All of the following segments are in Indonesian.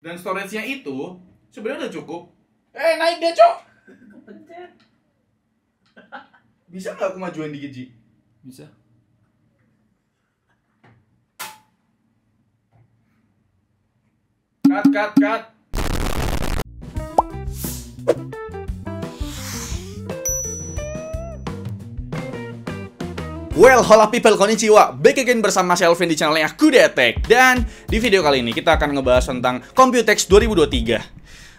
Dan storage-nya itu sebenarnya udah cukup. Naik deh, Cok. Pencet. Bisa nggak aku majuin dikit, Ji? Bisa. Cut. Well, hola people, konnichiwa. Back again bersama Selvin di channelnya Kudetek. Dan di video kali ini kita akan ngebahas tentang Computex 2023.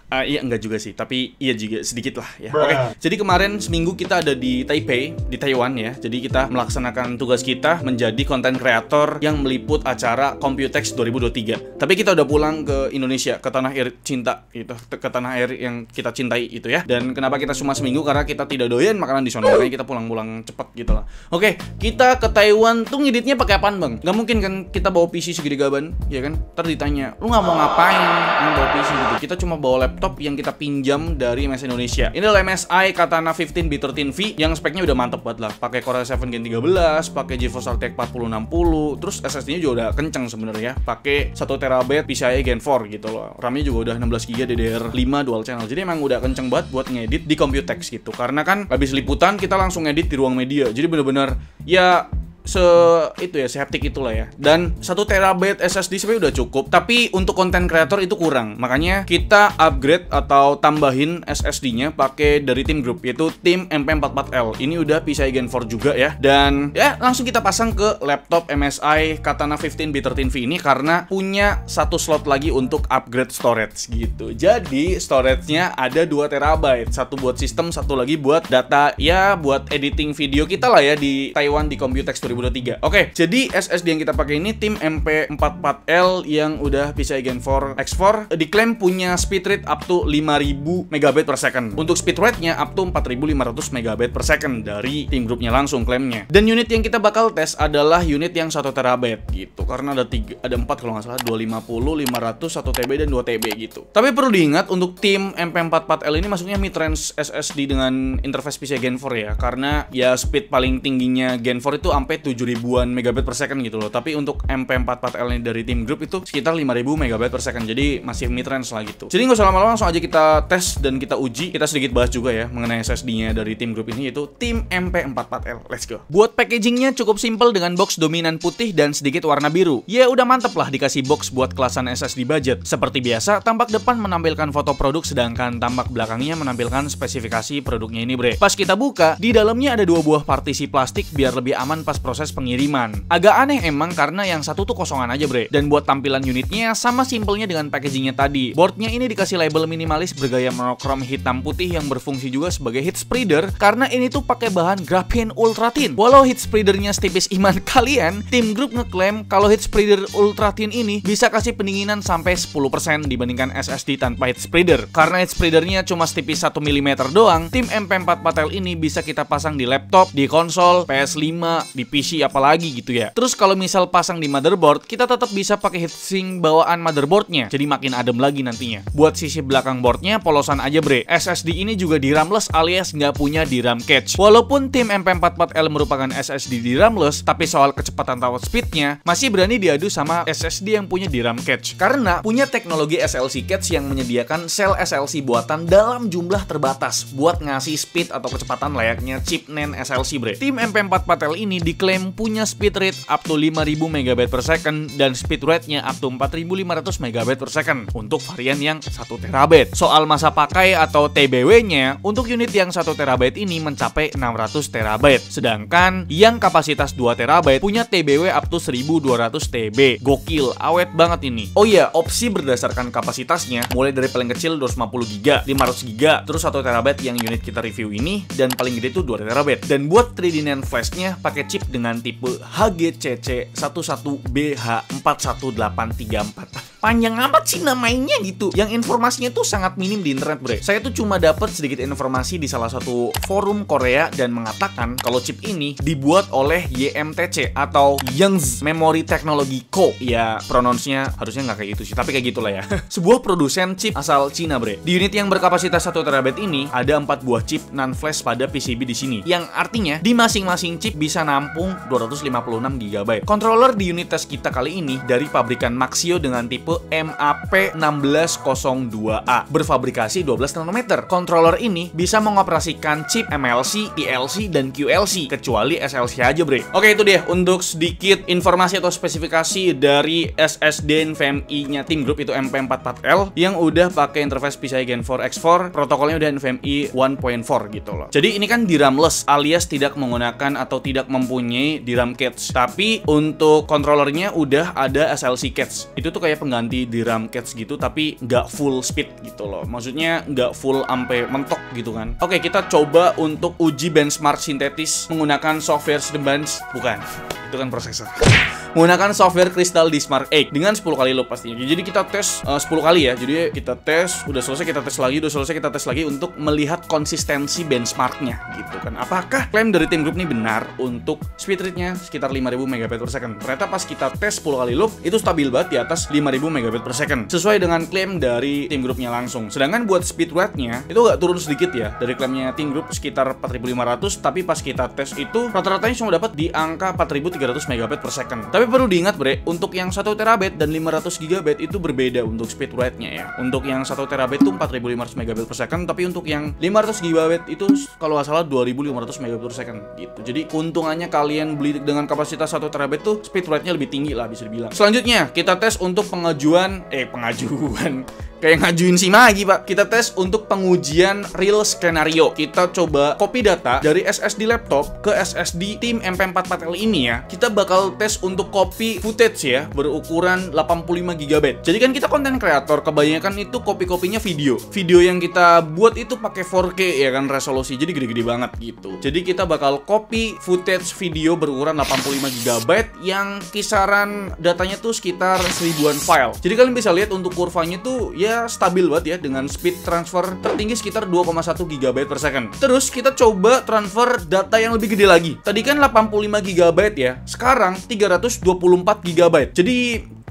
Iya enggak juga sih, tapi iya juga sedikit lah ya. Oke, jadi kemarin seminggu kita ada di Taipei, di Taiwan ya. Jadi kita melaksanakan tugas kita menjadi konten kreator yang meliput acara Computex 2023. Tapi kita udah pulang ke Indonesia, ke tanah air cinta gitu, ke tanah air yang kita cintai itu ya. Dan kenapa kita cuma seminggu? Karena kita tidak doyan makanan di sana, makanya kita pulang-pulang cepet gitu lah. Oke, kita ke Taiwan tuh ngeditnya pakai apaan, Bang? Gak mungkin kan kita bawa PC segede gaban, ya kan? Ntar ditanya, lu nggak mau ngapain yang bawa PC gitu? Kita cuma bawa laptop yang kita pinjam dari MSI Indonesia. Ini adalah MSI Katana 15B13V yang speknya udah mantep banget lah. Pakai Core i7 Gen 13, pakai GeForce RTX 4060, terus SSD-nya juga udah kenceng sebenarnya. Pakai 1 TB PCIe Gen 4 gitu loh. RAM-nya juga udah 16GB DDR5 dual channel. Jadi emang udah kenceng banget buat ngedit di Computex gitu. Karena kan habis liputan kita langsung ngedit di ruang media. Jadi bener-bener ya sehaptik itulah ya. Dan 1 TB SSD sebenarnya udah cukup, tapi untuk konten kreator itu kurang. Makanya kita upgrade atau tambahin SSD-nya pakai dari Team Group, yaitu Team MP44L. Ini udah PCIe Gen 4 juga ya. Dan ya langsung kita pasang ke laptop MSI Katana 15B13V ini karena punya 1 slot lagi untuk upgrade storage gitu. Jadi storage-nya ada 2 TB, satu buat sistem, satu lagi buat data ya, buat editing video kita lah ya di Taiwan di Computex 2023. Oke, jadi SSD yang kita pakai ini Team MP44L yang udah PCIe Gen 4 X4, diklaim punya speed rate up to 5000 MB per second. Untuk speed rate-nya up to 4500 MB per second dari Team Group-nya langsung klaimnya. Dan unit yang kita bakal tes adalah unit yang 1 TB gitu. Karena ada 4 kalau nggak salah, 250, 500, 1 TB dan 2 TB gitu. Tapi perlu diingat untuk Team MP44L ini masuknya mid-range SSD dengan interface PCIe Gen 4 ya. Karena ya speed paling tingginya Gen 4 itu sampai 7000-an megabit per second gitu loh. Tapi untuk MP44L ini dari Team Group itu sekitar 5000 megabit per second. Jadi masih mid-range lah gitu. Jadi nggak usah lama-lama, langsung aja kita tes dan kita uji. Kita sedikit bahas juga ya mengenai SSD-nya dari Team Group ini, yaitu Team MP44L. Let's go. Buat packagingnya cukup simple dengan box dominan putih dan sedikit warna biru. Ya udah mantep lah dikasih box buat kelasan SSD budget. Seperti biasa, tampak depan menampilkan foto produk, sedangkan tampak belakangnya menampilkan spesifikasi produknya ini bre. Pas kita buka, di dalamnya ada 2 buah partisi plastik biar lebih aman pas proses pengiriman. Agak aneh emang karena yang satu tuh kosongan aja bre. Dan buat tampilan unitnya sama simpelnya dengan packagingnya tadi. Boardnya ini dikasih label minimalis bergaya monokrom hitam putih yang berfungsi juga sebagai heat spreader karena ini tuh pakai bahan graphene ultra thin. Walau heat spreadernya setipis iman kalian, Team Group ngeklaim kalau heat spreader ultra thin ini bisa kasih pendinginan sampai 10% dibandingkan SSD tanpa heat spreader. Karena heat spreadernya cuma setipis 1 mm doang, Team MP44L ini bisa kita pasang di laptop, di konsol, PS5, di PC apalagi gitu ya. Terus kalau misal pasang di motherboard, kita tetap bisa pakai heatsink bawaan motherboardnya, jadi makin adem lagi nantinya. Buat sisi belakang boardnya polosan aja bre. SSD ini juga DRAM-less alias nggak punya DRAM cache. Walaupun Team MP44L merupakan SSD DRAM-less, tapi soal kecepatan atau speednya masih berani diadu sama SSD yang punya DRAM cache. Karena punya teknologi SLC cache yang menyediakan sel SLC buatan dalam jumlah terbatas buat ngasih speed atau kecepatan layaknya chip NAND SLC bre. Team MP44L ini diklaim punya speed rate up to 5000 MB per second dan speed rate-nya up to 4500 MB per second untuk varian yang 1 TB. Soal masa pakai atau TBW-nya, untuk unit yang 1 TB ini mencapai 600 TB. Sedangkan yang kapasitas 2 TB punya TBW up to 1200 TB. Gokil, awet banget ini. Oh iya, opsi berdasarkan kapasitasnya mulai dari paling kecil 250GB, 500GB, terus 1 TB yang unit kita review ini, dan paling gede itu 2 TB. Dan buat 3D NAND flash-nya pakai chip dengan tipe HGCC 11BH41834. Panjang amat sih namanya gitu. Yang informasinya tuh sangat minim di internet bre. Saya tuh cuma dapat sedikit informasi di salah satu forum Korea dan mengatakan kalau chip ini dibuat oleh YMTC atau Young's Memory Technology Co. Ya pronounce-nya harusnya nggak kayak gitu sih, tapi kayak gitulah ya. Sebuah produsen chip asal Cina bre. Di unit yang berkapasitas 1 TB ini ada 4 buah chip NAND flash pada PCB di sini. Yang artinya di masing-masing chip bisa nampung 256GB. Controller di unit tes kita kali ini dari pabrikan Maxio dengan tipe yaitu MAP1602A berfabrikasi 12 nanometer. Controller ini bisa mengoperasikan chip MLC, TLC, dan QLC kecuali SLC aja, bre. Oke, itu dia untuk sedikit informasi atau spesifikasi dari SSD NVMe-nya Team Group, itu MP44L yang udah pakai interface PCIe Gen 4 X4, protokolnya udah NVMe 1.4 gitu loh. Jadi ini kan DRAM-less alias tidak menggunakan atau tidak mempunyai DRAM cache. Tapi untuk controllernya udah ada SLC cache. Itu tuh kayak pengganti DRAM cache gitu tapi nggak full speed gitu loh. Maksudnya nggak full ampe mentok gitu kan. Oke, kita coba untuk uji benchmark sintetis menggunakan software Cinebench. Bukan, itu kan prosesor. Menggunakan software Crystal Diskmark 8 dengan 10 kali loop pastinya. Jadi kita tes 10 kali ya. Jadi kita tes, udah selesai kita tes lagi, udah selesai kita tes lagi untuk melihat konsistensi benchmarknya gitu kan. Apakah klaim dari Team Group ini benar untuk speed rate-nya sekitar 5000 Mbps. Ternyata pas kita tes 10 kali loop itu stabil banget di atas 5000 Mbps. Sesuai dengan klaim dari Team Group-nya langsung. Sedangkan buat speed rate-nya itu nggak turun sedikit ya. Dari klaimnya Team Group sekitar 4500, tapi pas kita tes itu rata-ratanya cuma dapat di angka 4300 Mbps. Tapi perlu diingat, bre, untuk yang 1 TB dan 500 GB itu berbeda untuk speed rate-nya ya. Untuk yang 1 TB itu 4500 Mbps, tapi untuk yang 500 GB itu kalau nggak salah 2500 Mbps gitu. Jadi keuntungannya kalian beli dengan kapasitas 1 TB itu speed rate-nya lebih tinggi lah bisa dibilang. Selanjutnya kita tes untuk pengajuan kayak ngajuin SIM lagi, Pak. Kita tes untuk pengujian real skenario. Kita coba copy data dari SSD laptop ke SSD Team MP44L ini ya. Kita bakal tes untuk copy footage ya, berukuran 85 GB. Jadi kan kita konten kreator, kebanyakan itu copy-copynya video. Video yang kita buat itu pakai 4K ya kan, resolusi. Jadi gede-gede banget gitu. Jadi kita bakal copy footage video berukuran 85 GB yang kisaran datanya tuh sekitar 1000-an file. Jadi kalian bisa lihat untuk kurvanya tuh ya stabil banget ya dengan speed transfer tertinggi sekitar 2,1 GB per second. Terus kita coba transfer data yang lebih gede lagi. Tadi kan 85 GB ya, sekarang 324 GB. Jadi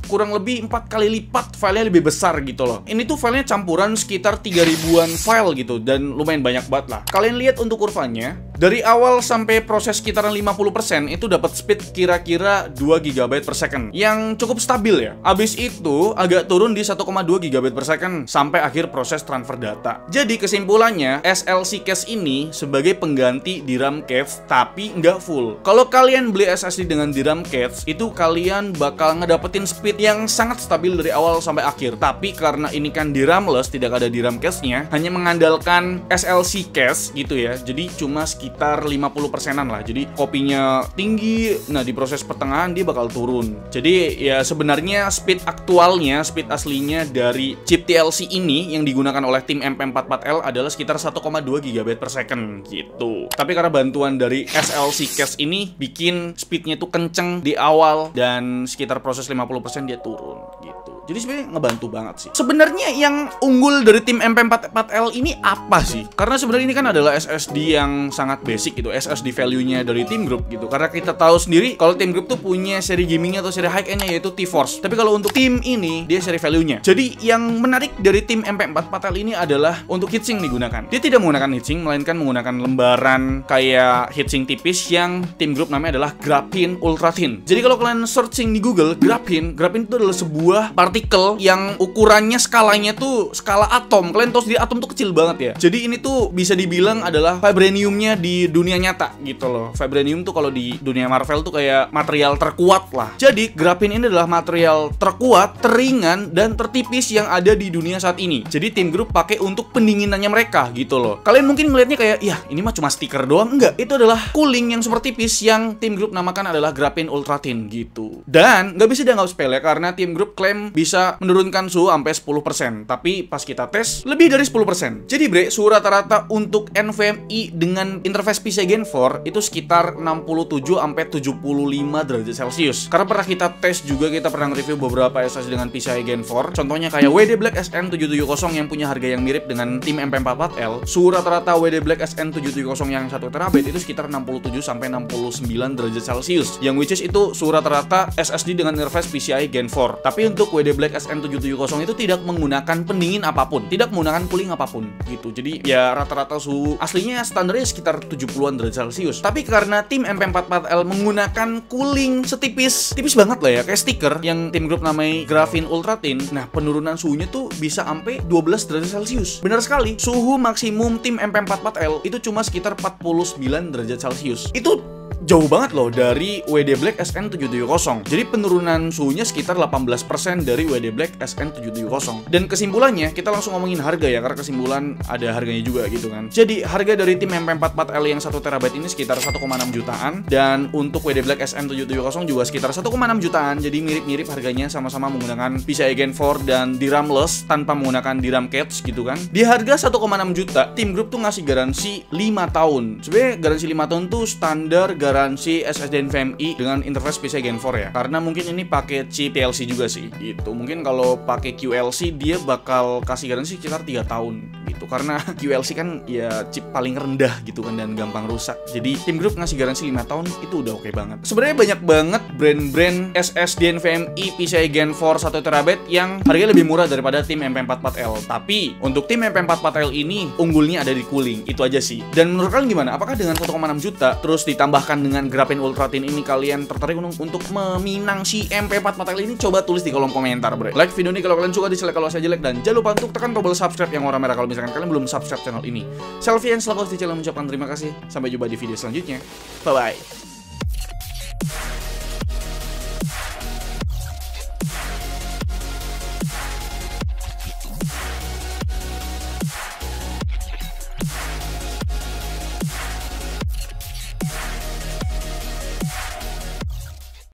kurang lebih 4 kali lipat filenya lebih besar gitu loh. Ini tuh filenya campuran sekitar 3000-an file gitu dan lumayan banyak banget lah. Kalian lihat untuk kurvanya, dari awal sampai proses sekitaran 50% itu dapat speed kira-kira 2 GB per second yang cukup stabil ya. Abis itu agak turun di 1,2 GB per second sampai akhir proses transfer data. Jadi kesimpulannya SLC cache ini sebagai pengganti DRAM cache tapi nggak full. Kalau kalian beli SSD dengan DRAM cache itu kalian bakal ngedapetin speed yang sangat stabil dari awal sampai akhir. Tapi karena ini kan DRAM-less, tidak ada DRAM cache-nya, hanya mengandalkan SLC cache gitu ya. Jadi cuma sekitar 50%-an lah. Jadi kopinya tinggi, nah di proses pertengahan dia bakal turun. Jadi ya sebenarnya speed aktualnya, speed aslinya dari chip TLC ini yang digunakan oleh tim MP44L adalah sekitar 1,2 GB per second gitu. Tapi karena bantuan dari SLC cache ini bikin speednya tuh kenceng di awal dan sekitar proses 50% dia turun gitu. Jadi sebenarnya ngebantu banget sih. Sebenarnya yang unggul dari tim MP44L ini apa sih? Karena sebenarnya ini kan adalah SSD yang sangat basic gitu, SSD value-nya dari Team Group gitu. Karena kita tahu sendiri kalau Team Group tuh punya seri gamingnya atau seri high-end-nya yaitu T-Force. Tapi kalau untuk tim ini dia seri value-nya. Jadi yang menarik dari tim MP44L ini adalah untuk heatsink digunakan. Dia tidak menggunakan heatsink, melainkan menggunakan lembaran kayak heatsink tipis yang Team Group namanya adalah Graphene Ultra Thin. Jadi kalau kalian searching di Google Graphene itu adalah sebuah partikel yang ukurannya skalanya tuh skala atom. Kalian tahu sendiri atom tuh kecil banget ya. Jadi ini tuh bisa dibilang adalah vibraniumnya di dunia nyata gitu loh. Vibranium tuh kalau di dunia Marvel tuh kayak material terkuat lah. Jadi Graphene ini adalah material terkuat, teringan, dan tertipis yang ada di dunia saat ini. Jadi Team Group pakai untuk pendinginannya mereka gitu loh. Kalian mungkin melihatnya kayak, ya ini mah cuma stiker doang. Enggak, itu adalah cooling yang super tipis yang Team Group namakan adalah Graphene Ultra Thin gitu. Dan nggak bisa dianggap sepele karena Team Group klaim bisa menurunkan suhu sampai 10%. Tapi pas kita tes, lebih dari 10%. Jadi bre, suhu rata-rata untuk NVMe dengan interface PCIe Gen 4 itu sekitar 67 sampai 75 derajat Celcius. Karena pernah kita tes juga, kita pernah review beberapa SSD dengan PCIe Gen 4. Contohnya kayak WD Black SN770 yang punya harga yang mirip dengan tim MP44L. Suhu rata-rata WD Black SN770 yang 1 TB itu sekitar 67 sampai 69 derajat Celcius. Yang which is itu suhu rata-rata SSD dengan interface PCIe Gen 4. Tapi untuk WD Black SN770 itu tidak menggunakan pendingin apapun, tidak menggunakan cooling apapun gitu. Jadi ya rata-rata suhu aslinya standarnya sekitar 70-an derajat Celcius. Tapi karena tim MP44L menggunakan cooling tipis banget lah ya, kayak stiker yang tim grup namanya Graphene Ultra Thin. Nah, penurunan suhunya tuh bisa sampai 12 derajat Celcius. Benar sekali, suhu maksimum tim MP44L itu cuma sekitar 49 derajat Celcius. Itu jauh banget loh dari WD Black SN770. Jadi penurunan suhunya sekitar 18% dari WD Black SN770. Dan kesimpulannya, kita langsung ngomongin harga ya, karena kesimpulan ada harganya juga gitu kan. Jadi harga dari tim MP44L yang 1 TB ini sekitar 1,6 jutaan. Dan untuk WD Black SN770 juga sekitar 1,6 jutaan. Jadi mirip-mirip harganya, sama-sama menggunakan PCIe Gen 4 dan DRAM-less tanpa menggunakan DRAM cache gitu kan. Di harga 1,6 juta, tim grup tuh ngasih garansi 5 tahun. Sebenarnya garansi 5 tahun tuh standar garansi SSD NVMe dengan interface PCIe Gen 4 ya. Karena mungkin ini pakai chip TLC juga sih gitu. Mungkin kalau pakai QLC dia bakal kasih garansi sekitar 3 tahun gitu. Karena QLC kan ya chip paling rendah gitu kan dan gampang rusak. Jadi tim grup ngasih garansi 5 tahun itu udah oke banget. Sebenarnya banyak banget brand-brand SSD NVMe PCIe Gen 4 1 TB yang harganya lebih murah daripada tim MP44L. Tapi untuk tim MP44L ini unggulnya ada di cooling. Itu aja sih. Dan menurut kalian gimana? Apakah dengan 1,6 juta terus ditambahkan dengan Graphene Ultra Thin ini kalian tertarik untuk meminang si MP44L ini? Coba tulis di kolom komentar, bro. Like video ini kalau kalian suka, dislike kalau saya jelek, dan jangan lupa untuk tekan tombol subscribe yang warna merah kalau misalkan kalian belum subscribe channel ini. Selfie yang selalu di channel mengucapkan terima kasih. Sampai jumpa di video selanjutnya. Bye bye.